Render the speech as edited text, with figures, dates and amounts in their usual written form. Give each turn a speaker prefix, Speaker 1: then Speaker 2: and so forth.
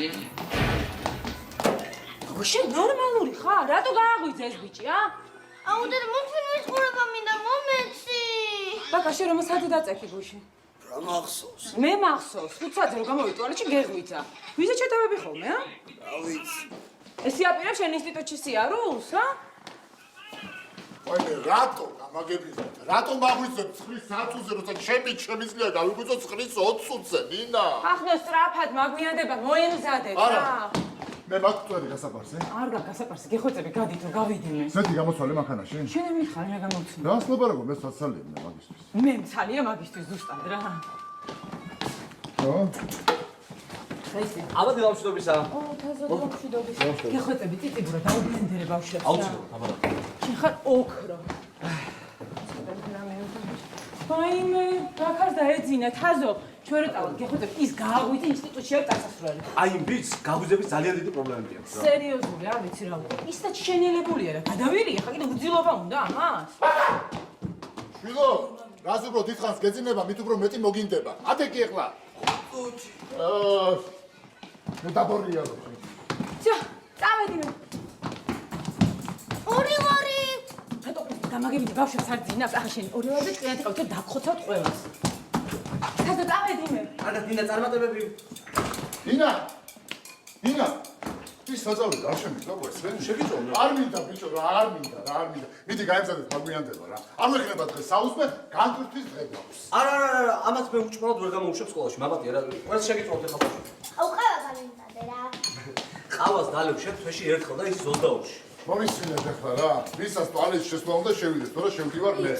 Speaker 1: ძალიან.
Speaker 2: შენ ნორმალური ხარ? რატო გააღვიძე ეს ბიჭი, ა?
Speaker 3: აუ დედა მოფილმის ყურება მინდა მომეცი.
Speaker 2: ბაკა შენ რომ საათი დაწექი გუში.
Speaker 4: რა მახსოვს?
Speaker 2: მე მახსოვს, 5 საათზე რომ გამოვიდე ტუალეტში გეღვიძა. ვიზე ჩატავები ხოლმე, ა?
Speaker 4: რა ვიცი.
Speaker 2: ეს იაპირებს შენ ინსტიტუტში სიარულს, ა?
Speaker 4: აი რატო გამაგებია? რატო მაგვიწევ 9 საათზე როცა შემიძლია გავიგვიწო 9 20-ზე, ნინა?
Speaker 2: ახლა სწრაფად მაგვიანდება, მოემზადეთ რა.
Speaker 4: არა. მე მაგწვერი გასაყარს,
Speaker 2: არ გაგასაყარს, გეხოცები გადით რომ გავიდიმე.
Speaker 4: ზეთი გამოცვალე მანქანაში?
Speaker 2: შენ მითხარ რა გამოვცნო.
Speaker 4: რა ასლაბარაგო მე საცალია მე მაგისტრის.
Speaker 2: მე მცალია მაგისტრის ზუსტად რა.
Speaker 4: ხო?
Speaker 2: ხაისი.
Speaker 5: აბა დილამშვიდობისა.
Speaker 2: ო, თაზოგამშვიდობის. გეხოცები ტიტიბურა დაუბრუნდერე ბავშვებს.
Speaker 5: აუცილებლად, აბა.
Speaker 2: შენ ხარ ოქრო. ვაიმე, რაკაც დაეძინა თაზო. ჩვენ რატავად გეხოცები ის გააღვიძე ინსტიტუტში არ დასასრულებელი.
Speaker 5: აი იმ ბიჭს გაგვიზების ძალიან დიდი პრობლემები აქვს რა.
Speaker 2: სერიოზული, არ ვიცი რა უკვე. ისეთ შენელებულია რა. გადავირია, ხა კიდე უძილობა უნდა ამას.
Speaker 4: შვილო, რას უფრო დიდხანს გეძინება, მით უფრო მეტი მოგინდება. ათეკი ახლა. მე დაბორია რო.
Speaker 2: ძა, წავედი მე.
Speaker 3: ორი.
Speaker 2: რატო გამაგებინე ბავშვებს არ ძინავს? ახლა შენ ორი ვარზე ჭკვიანად ყავ, დაგხოცავ ყველას. თაზო წავედი მე.
Speaker 5: კარგად დინა წარმატებები.
Speaker 4: დინა. ის საძავი რა შემიძლია ეს? მე შეგიწოვნა. არ მინდა ბიჭო, არ მინდა. მიდი გაემზადეთ მაგვიანდება რა. არ მეკნება დღეს საუზმე, განკვირთვის დღე გვაქვს.
Speaker 5: არა, ამათ მე უჭმელად ვერ გამოვუშვებ სკოლაში, მამატია რა. ყველას შეგიწოვთ ახლა ბავშვი.
Speaker 3: აუ ყავა გამიმზადე რა.
Speaker 5: ყავას დალევშებ თვეში ერთხელ და ის 22-ში.
Speaker 4: მომისმინეთ ახლა რა. ვისაც ტუალეტში შესვლა უნდა შევიდეს, თორე შევდივარ მე.